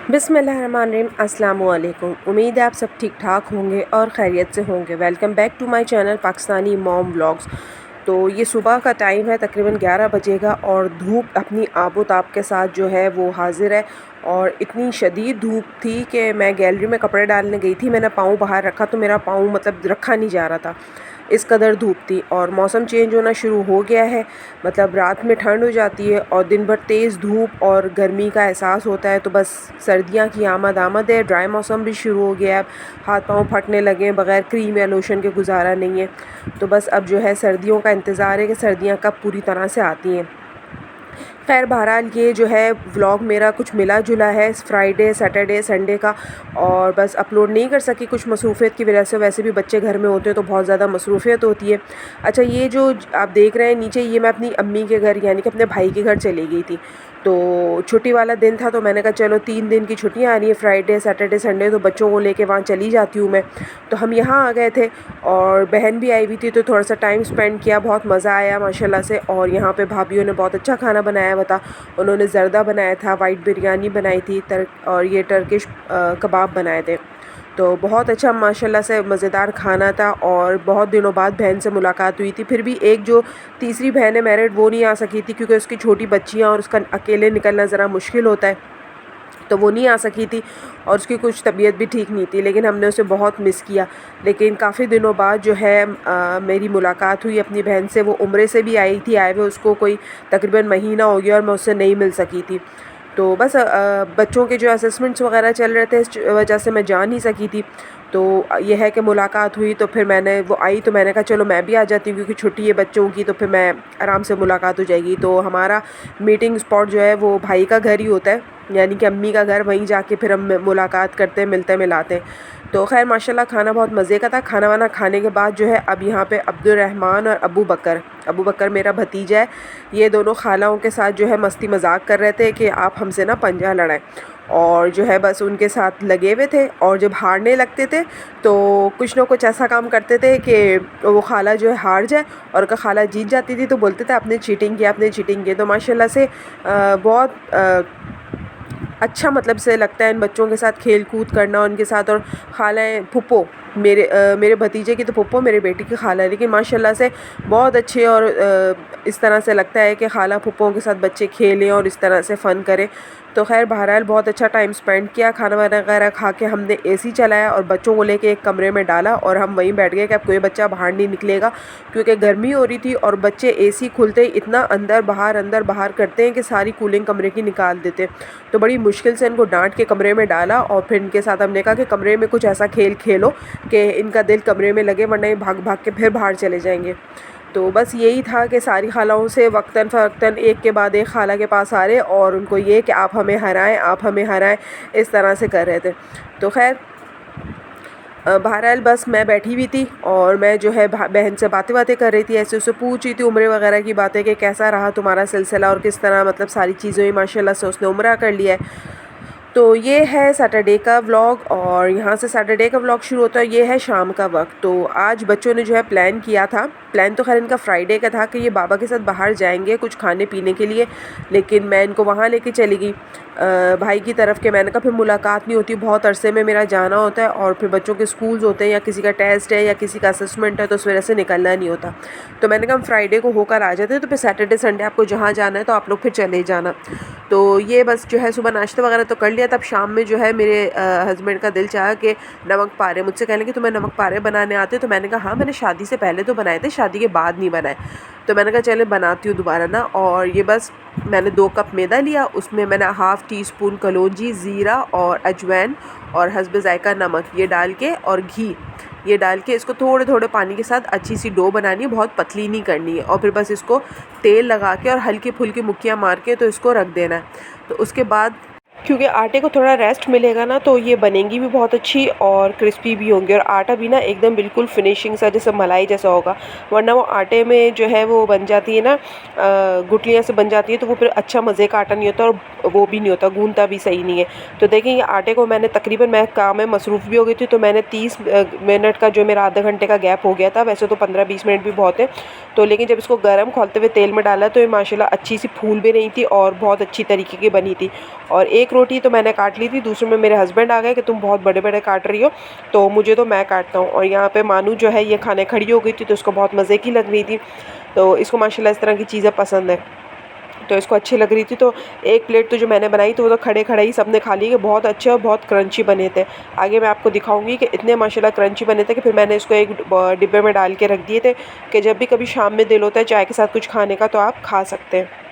बिस्मिल्लाहिर्रहमानिर्रहीम। अस्सलाम वालेकुम। उम्मीद है आप सब ठीक ठाक होंगे और खैरियत से होंगे। Welcome back to my channel Pakistani mom vlogs. तो ये सुबह का टाइम है, तकरीबन 11 बजेगा और धूप अपनी आबोताब के साथ जो है वो हाजिर है। और इतनी शदीद धूप थी कि मैं गैलरी में कपड़े डालने गई थी, मैंने पाँव बाहर रखा तो मेरा पाँव मतलब रखा नहीं जा रहा था, इस कदर धूप थी। और मौसम चेंज होना शुरू हो गया है, मतलब रात में ठंड हो जाती है और दिन भर तेज़ धूप और गर्मी का एहसास होता है। तो बस सर्दियाँ की आमद है, ड्राई मौसम भी शुरू हो गया है। अब हाथ पाँव फटने लगे हैं, बग़ैर क्रीम या लोशन के गुजारा नहीं है। तो बस अब जो है सर्दियों का इंतज़ार है कि सर्दियाँ कब पूरी तरह से आती हैं। खैर बहरहाल ये जो है व्लॉग मेरा कुछ मिला जुला है, फ्राइडे सैटरडे संडे का, और बस अपलोड नहीं कर सकी कुछ मसरूफ़ियत की वजह से। वैसे भी बच्चे घर में होते हैं तो बहुत ज़्यादा मसरूफ़ियत होती है। अच्छा, ये जो आप देख रहे हैं नीचे, ये मैं अपनी अम्मी के घर यानी कि अपने भाई के घर चली गई थी। तो छुट्टी वाला दिन था तो मैंने कहा चलो 3 दिन की छुट्टियाँ आ रही हैं, फ्राइडे सैटरडे संडे, तो बच्चों को लेके वहाँ चली जाती हूँ मैं। तो हम यहाँ आ गए थे और बहन भी आई हुई थी, तो थोड़ा सा टाइम स्पेंड किया, बहुत मज़ा आया माशाल्लाह से। और यहाँ पे भाभीयों ने बहुत अच्छा खाना बनाया हुआ था। उन्होंने ज़र्दा बनाया था, वाइट बिरयानी बनाई थी, और ये टर्किश कबाब बनाए थे। तो बहुत अच्छा माशाल्लाह से मज़ेदार खाना था। और बहुत दिनों बाद बहन से मुलाकात हुई थी। फिर भी एक जो तीसरी बहन है मैरिड, वो नहीं आ सकी थी क्योंकि उसकी छोटी बच्चियाँ और उसका अकेले निकलना ज़रा मुश्किल होता है, तो वो नहीं आ सकी थी। और उसकी कुछ तबीयत भी ठीक नहीं थी, लेकिन हमने उसे बहुत मिस किया। लेकिन काफ़ी दिनों बाद जो है मेरी मुलाकात हुई अपनी बहन से। वो उम्रे से भी आई थी, आए हुए उसको कोई तकरीबन महीना हो गया और मैं उससे नहीं मिल सकी थी। तो बस बच्चों के जो असेसमेंट्स वगैरह चल रहे थे, इस वजह से मैं जा नहीं सकी थी। तो ये है कि मुलाकात हुई, तो फिर वो आई तो मैंने कहा चलो मैं भी आ जाती हूँ क्योंकि छुट्टी है बच्चों की, तो फिर मैं आराम से मुलाकात हो जाएगी। तो हमारा मीटिंग स्पॉट जो है वो भाई का घर ही होता है, यानी कि अम्मी का घर। वहीं जाके फिर हम मुलाकात करते हैं, मिलते मिलाते हैं। तो खैर माशाल्लाह खाना बहुत मज़े का था। खाना वाना खाने के बाद जो है अब यहाँ पे अब्दुर्रहमान और अबू बकर मेरा भतीजा है, ये दोनों खालाओं के साथ जो है मस्ती मजाक कर रहे थे कि आप हमसे ना पंजा लड़ाएं। और जो है बस उनके साथ लगे हुए थे। और जब हारने लगते थे तो कुछ ना कुछ ऐसा काम करते थे कि वो खाला जो है हार जाए, और अगर खाला जीत जाती थी तो बोलते थे आपने चीटिंग किया, आपने चीटिंग की। तो माशाल्लाह से बहुत अच्छा मतलब से लगता है इन बच्चों के साथ खेल कूद करना उनके साथ। और खालाएँ फुप्पो मेरे भतीजे की तो फुप्पो मेरे बेटी की खाला है, लेकिन माशाल्लाह से बहुत अच्छे। और इस तरह से लगता है कि खाला फुप्पों के साथ बच्चे खेलें और इस तरह से फ़न करें। तो खैर बहरहाल बहुत अच्छा टाइम स्पेंड किया। खाना वाना वगैरह खा के हमने एसी चलाया और बच्चों को लेके एक कमरे में डाला और हम वहीं बैठ गए कि अब कोई बच्चा बाहर नहीं निकलेगा, क्योंकि गर्मी हो रही थी और बच्चे एसी खुलते ही इतना अंदर बाहर करते हैं कि सारी कूलिंग कमरे की निकाल देते हैं। तो बड़ी मुश्किल से इनको डांट के कमरे में डाला और फिर इनके साथ हमने कहा कि कमरे में कुछ ऐसा खेल खेलो कि इनका दिल कमरे में लगे, वरना ये भाग भाग के फिर बाहर चले जाएंगे। तो बस यही था कि सारी खालाओं से वक्तन फ़वक्तन एक के बाद एक खाला के पास आ रहे और उनको ये कि आप हमें हराएं, आप हमें हराएं, इस तरह से कर रहे थे। तो खैर बहरहाल बस मैं बैठी हुई थी और मैं जो है बहन से बातें कर रही थी, ऐसे उससे पूछ रही थी उम्रे वगैरह की बातें कि कैसा रहा तुम्हारा सिलसिला और किस तरह मतलब सारी चीज़ें हुई। माशाल्लाह से उसने उम्रा कर लिया है। तो ये है सैटरडे का व्लॉग और यहाँ से सैटरडे का व्लॉग शुरू होता है। ये है शाम का वक्त। तो आज बच्चों ने जो है प्लान किया था, प्लान तो खैर इनका फ्राइडे का था कि ये बाबा के साथ बाहर जाएंगे कुछ खाने पीने के लिए, लेकिन मैं इनको वहाँ लेके चली गई भाई की तरफ के। मैंने कहा फिर मुलाकात नहीं होती, बहुत अरसे में मेरा जाना होता है और फिर बच्चों के स्कूल्स होते हैं या किसी का टेस्ट है या किसी का असेसमेंट है, तो उस वजह से निकलना नहीं होता। तो मैंने कहा हम फ्राइडे को होकर आ जाते हैं, तो फिर सैटरडे संडे आपको जहाँ जाना है तो आप लोग फिर चले जाना। तो ये बस जो है सुबह नाश्ता वगैरह तो कर लिया। तब शाम में जो है मेरे हस्बैंड का दिल चाहा कि नमक पारे, मुझसे कहने कि तुम्हें नमक पारे बनाने आते हैं? तो मैंने कहा हाँ, मैंने शादी से पहले तो बनाए थे, शादी के बाद नहीं बनाए। तो मैंने कहा चले बनाती हूँ दोबारा ना। और ये बस मैंने 2 कप मैदा लिया, उसमें मैंने हाफ़ टी स्पून कलौंजी, ज़ीरा और अजवाइन और हस्ब ज़ायक़ा नमक ये डाल के और घी ये डाल के इसको थोड़े थोड़े पानी के साथ अच्छी सी डो बनानी है, बहुत पतली नहीं करनी है। और फिर बस इसको तेल लगा के और हल्की फुल्की मुक्कियाँ मार के तो इसको रख देना है। तो उसके बाद क्योंकि आटे को थोड़ा रेस्ट मिलेगा ना, तो ये बनेंगी भी बहुत अच्छी और क्रिस्पी भी होंगी। और आटा भी ना एकदम बिल्कुल फिनिशिंग सा जैसे मलाई जैसा होगा, वरना वो आटे में जो है वो बन जाती है ना गुठलियाँ से बन जाती है, तो वो फिर अच्छा मज़े का आटा नहीं होता और वो भी नहीं होता, गूंदता भी सही नहीं है। तो देखिए ये आटे को मैंने तकरीबन, मैं काम में मसरूफ़ भी हो गई थी, तो मैंने 30 मिनट का जो मेरा आधा घंटे का गैप हो गया था। वैसे तो 15-20 मिनट भी बहुत है, तो लेकिन जब इसको गर्म खोलते हुए तेल में डाला तो ये माशाल्लाह अच्छी सी फूल भी रही थी और बहुत अच्छी तरीके की बनी थी। और एक रोटी तो मैंने काट ली थी, दूसरे में मेरे हस्बैंड आ गए कि तुम बहुत बड़े बड़े काट रही हो, तो मुझे तो मैं काटता हूँ। और यहाँ पे मानू जो है ये खाने खड़ी हो गई थी, तो उसको बहुत मज़े की लग रही थी। तो इसको माशाल्लाह इस तरह की चीज़ें पसंद है, तो इसको अच्छी लग रही थी। तो एक प्लेट तो जो मैंने बनाई तो वो तो खड़े खड़े ही सबने खा ली, कि बहुत अच्छे और बहुत क्रंची बने थे। आगे मैं आपको दिखाऊंगी कि इतने माशाल्लाह क्रंची बने थे कि फिर मैंने इसको एक डिब्बे में डाल के रख दिए थे कि जब भी कभी शाम में दिल होता है चाय के साथ कुछ खाने का तो आप खा सकते हैं।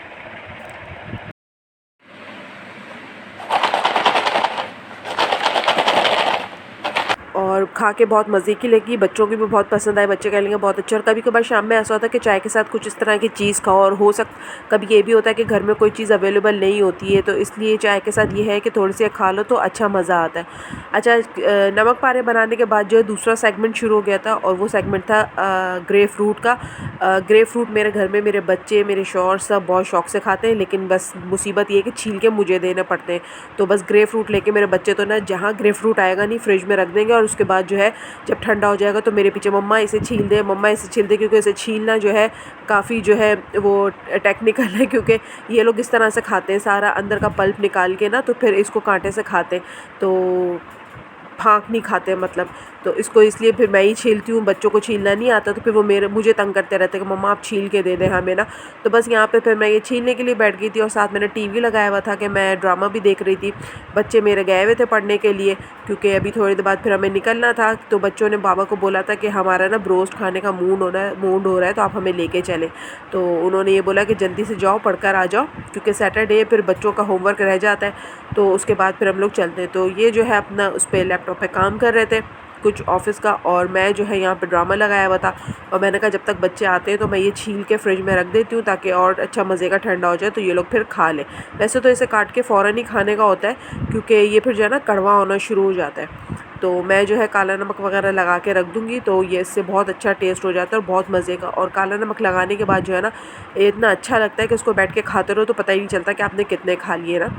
और खा के बहुत मज़े की लगी, बच्चों की भी बहुत पसंद आई, बच्चे कह लेंगे बहुत अच्छा। और कभी कभार शाम में ऐसा होता है कि चाय के साथ कुछ इस तरह की चीज़ खाओ, और कभी ये भी होता है कि घर में कोई चीज़ अवेलेबल नहीं होती है, तो इसलिए चाय के साथ ये है कि थोड़ी सी खा लो तो अच्छा मज़ा आता है। अच्छा, नमक पारे बनाने के बाद जो है दूसरा सेगमेंट शुरू हो गया था, और वो सेगमेंट था ग्रे फ्रूट का। ग्रे फ्रूट मेरे घर में मेरे बच्चे, मेरे शौहर सब बहुत शौक़ से खाते हैं, लेकिन बस मुसीबत ये है कि छील के मुझे देने पड़ते हैं। तो बस ग्रे फ्रूट लेके मेरे बच्चे तो ना जहाँ ग्रे फ्रूट आएगा नहीं फ्रिज में रख देंगे, और उसके बाद जो है जब ठंडा हो जाएगा तो मेरे पीछे मम्मा इसे छील दे, मम्मा इसे छील दे, क्योंकि इसे छीलना जो है काफ़ी जो है वो टेक्निकल है, क्योंकि ये लोग इस तरह से खाते हैं, सारा अंदर का पल्प निकाल के ना, तो फिर इसको कांटे से खाते हैं, तो फाँक नहीं खाते मतलब। तो इसको इसलिए फिर मैं ही छीलती हूँ, बच्चों को छीलना नहीं आता, तो फिर वो मुझे तंग करते रहते हैं कि मम्मा आप छील के दे दें हमें ना। तो बस यहाँ पे फिर मैं ये छीलने के लिए बैठ गई थी, और साथ मैंने टीवी लगाया हुआ था कि मैं ड्रामा भी देख रही थी। बच्चे मेरे गए हुए थे पढ़ने के लिए, क्योंकि अभी थोड़ी देर बाद फिर हमें निकलना था। तो बच्चों ने बाबा को बोला था कि हमारा ना ब्रोस्ट खाने का मूड हो रहा है, तो आप हमें लेके चलें। तो उन्होंने ये बोला कि जल्दी से जाओ, पढ़कर आ जाओ, क्योंकि सैटरडे फिर बच्चों का होमवर्क रह जाता है, तो उसके बाद फिर हम लोग चलते हैं। तो ये जो है अपना उस पर लैपटॉप पर काम कर रहे थे कुछ ऑफिस का, और मैं जो है यहाँ पे ड्रामा लगाया हुआ था। और मैंने कहा जब तक बच्चे आते हैं तो मैं ये छील के फ्रिज में रख देती हूँ, ताकि और अच्छा मज़े का ठंडा हो जाए, तो ये लोग फिर खा लें। वैसे तो इसे काट के फ़ौरन ही खाने का होता है, क्योंकि ये फिर जो है ना कड़वा होना शुरू हो जाता है। तो मैं जो है काला नमक वगैरह लगा के रख दूँगी, तो ये इससे बहुत अच्छा टेस्ट हो जाता है और बहुत मज़े का। और काला नमक लगाने के बाद जो है ना इतना अच्छा लगता है कि उसको बैठ के खाते रहो तो पता ही नहीं चलता कि आपने कितने खा लिए ना।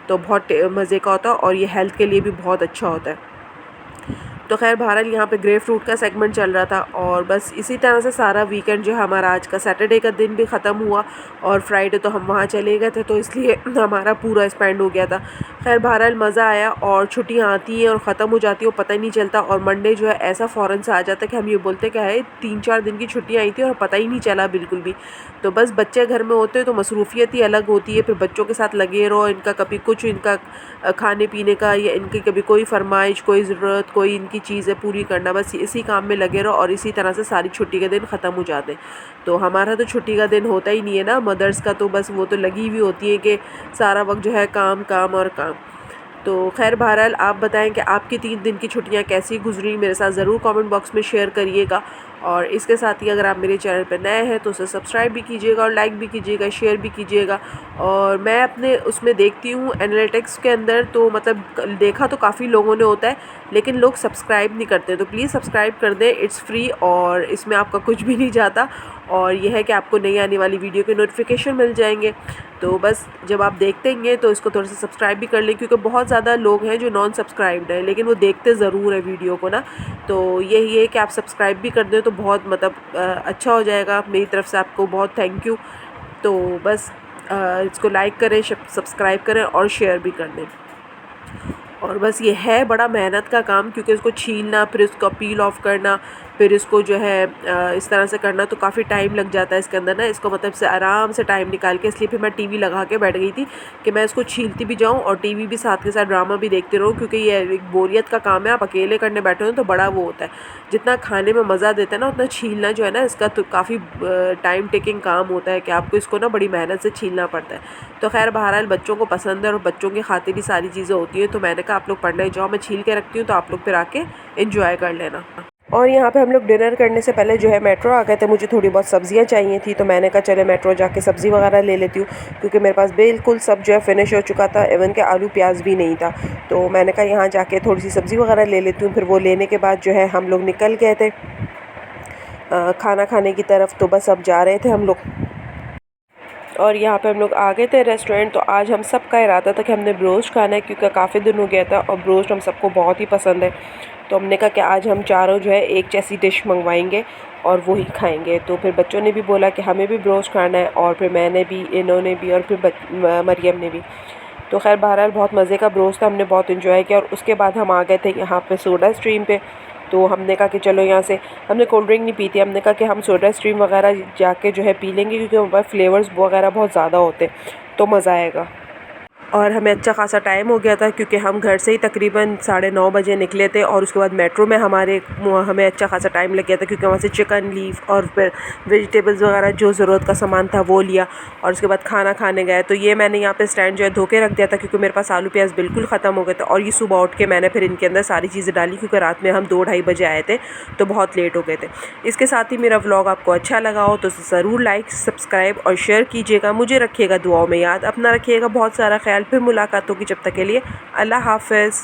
तो बहुत मज़े का होता है, और ये हेल्थ के लिए भी बहुत अच्छा होता है। तो खैर बहरहाल यहाँ पे ग्रे फ्रूट का सेगमेंट चल रहा था, और बस इसी तरह से सारा वीकेंड जो है हमारा, आज का सैटरडे का दिन भी ख़त्म हुआ, और फ्राइडे तो हम वहाँ चले गए थे, तो इसलिए हमारा पूरा स्पेंड हो गया था। खैर बहरहाल मज़ा आया, और छुट्टियाँ आती हैं और ख़त्म हो जाती हैं, पता ही नहीं चलता। और मंडे जो है ऐसा फ़ौरन से आ जाता है कि हम ये बोलते क्या है 3-4 दिन की छुट्टियाँ आई थी और पता ही नहीं चला बिल्कुल भी। तो बस बच्चे घर में होते हैं तो मसरूफ़ियत ही अलग होती है, फिर बच्चों के साथ लगे रहो, इनका कभी कुछ इनका खाने पीने का, या इनकी कभी कोई फरमाइश, कोई ज़रूरत, कोई इनकी चीज़ें पूरी करना, बस इसी काम में लगे रहो, और इसी तरह से सारी छुट्टी के दिन ख़त्म हो जाते हैं। तो हमारा तो छुट्टी का दिन होता ही नहीं है ना, मदर्स का तो बस वो तो लगी हुई होती है कि सारा वक्त जो है काम काम और काम। तो खैर बहरहाल आप बताएं कि आपकी 3 दिन की छुट्टियां कैसी गुजरी, मेरे साथ ज़रूर कमेंट बॉक्स में शेयर करिएगा। और इसके साथ ही अगर आप मेरे चैनल पर नए हैं तो उसे सब्सक्राइब भी कीजिएगा, और लाइक भी कीजिएगा, शेयर भी कीजिएगा। और मैं अपने उसमें देखती हूँ एनालिटिक्स के अंदर, तो मतलब देखा तो काफ़ी लोगों ने होता है, लेकिन लोग सब्सक्राइब नहीं करते। तो प्लीज़ सब्सक्राइब कर दें, इट्स फ्री, और इसमें आपका कुछ भी नहीं जाता, और यह है कि आपको नई आने वाली वीडियो के नोटिफिकेशन मिल जाएंगे। तो बस जब आप देखते हैं तो इसको थोड़ा सा सब्सक्राइब भी कर लें, क्योंकि बहुत ज़्यादा लोग हैं जो नॉन सब्सक्राइब्ड हैं, लेकिन वो देखते ज़रूर है वीडियो को ना। तो यही है कि आप सब्सक्राइब भी कर दें तो बहुत मतलब अच्छा हो जाएगा। मेरी तरफ से आपको बहुत थैंक यू। तो बस इसको लाइक करें, सब्सक्राइब करें और शेयर भी कर दें। और बस ये है बड़ा मेहनत का काम, क्योंकि इसको छीलना, फिर इसको पील ऑफ करना, फिर इसको जो है इस तरह से करना, तो काफ़ी टाइम लग जाता है इसके अंदर ना। इसको मतलब से आराम से टाइम निकाल के, इसलिए फिर मैं टीवी लगा के बैठ गई थी कि मैं इसको छीलती भी जाऊँ और टीवी भी साथ के साथ ड्रामा भी देखते रहूँ, क्योंकि ये एक बोरियत का काम है। आप अकेले करने बैठे हो तो बड़ा वो होता है, जितना खाने में मज़ा देता है ना उतना छीलना जो है ना इसका तो काफ़ी टाइम टेकिंग काम होता है, कि आपको इसको ना बड़ी मेहनत से छीलना पड़ता है। तो खैर बहरहाल बच्चों को पसंद है और बच्चों की खातिर ही सारी चीज़ें होती हैं, तो मैंने कहा आप लोग पढ़ने जाओ, मैं छील के रखती हूँ, तो आप लोग फिर आके एंजॉय कर लेना। और यहाँ पे हम लोग डिनर करने से पहले जो है मेट्रो आ गए थे, मुझे थोड़ी बहुत सब्जियाँ चाहिए थी, तो मैंने कहा चले मेट्रो जाके सब्ज़ी वगैरह ले लेती हूँ, क्योंकि मेरे पास बिल्कुल सब जो है फिनिश हो चुका था, इवन के आलू प्याज भी नहीं था। तो मैंने कहा यहाँ जाके थोड़ी सी सब्ज़ी वगैरह ले लेती हूँ। फिर वो लेने के बाद जो है हम लोग निकल गए थे खाना खाने की तरफ। तो बस अब जा रहे थे हम लोग, और यहाँ पे हम लोग आ गए थे रेस्टोरेंट। तो आज हम सब का इरादा था कि हमने ब्रोस्ट खाना है, क्योंकि काफ़ी दिन हो गया था और ब्रोस्ट हम सबको बहुत ही पसंद है। तो हमने कहा कि आज हम चारों जो है एक जैसी डिश मंगवाएंगे और वो ही खाएंगे। तो फिर बच्चों ने भी बोला कि हमें भी ब्रोस्ट खाना है, और फिर मैंने भी, इन्होंने भी, और फिर मरियम ने भी। तो खैर बहरहाल बहुत मज़े का ब्रोस्ट था, हमने बहुत इन्जॉय किया। और उसके बाद हम आ गए थे यहाँ पे सोडा स्ट्रीम पे। तो हमने कहा कि चलो यहाँ से, हमने कोल्ड ड्रिंक नहीं पी थी, हमने कहा कि हम सोडा स्ट्रीम वगैरह जाके जो है पी लेंगे, क्योंकि वहाँ पर फ्लेवर्स वगैरह बहुत ज़्यादा होते तो मज़ा आएगा। और हमें अच्छा खासा टाइम हो गया था, क्योंकि हम घर से ही तकरीबन 9:30 बजे निकले थे। और उसके बाद मेट्रो में हमें अच्छा खासा टाइम लग गया था, क्योंकि वहाँ से चिकन, लीफ और फिर वेजिटेबल्स वगैरह जो ज़रूरत का सामान था वो लिया। और उसके बाद खाना खाने गए। तो ये मैंने यहाँ पे स्टैंड जो है धो के रख दिया था, क्योंकि मेरे पास आलू प्याज बिल्कुल ख़त्म हो गए थे। और ये सुबह उठ के मैंने फिर इनके अंदर सारी चीज़ें डाली, क्योंकि रात में हम 2-2:30 बजे आए थे तो बहुत लेट हो गए थे। इसके साथ ही मेरा व्लॉग आपको अच्छा लगा हो तो ज़रूर लाइक, सब्सक्राइब और शेयर कीजिएगा। मुझे रखिएगा दुआओं में याद, अपना रखिएगा बहुत सारा ख्याल। फिर मुलाकात होगी, जब तक के लिए अल्लाह हाफ़िज़।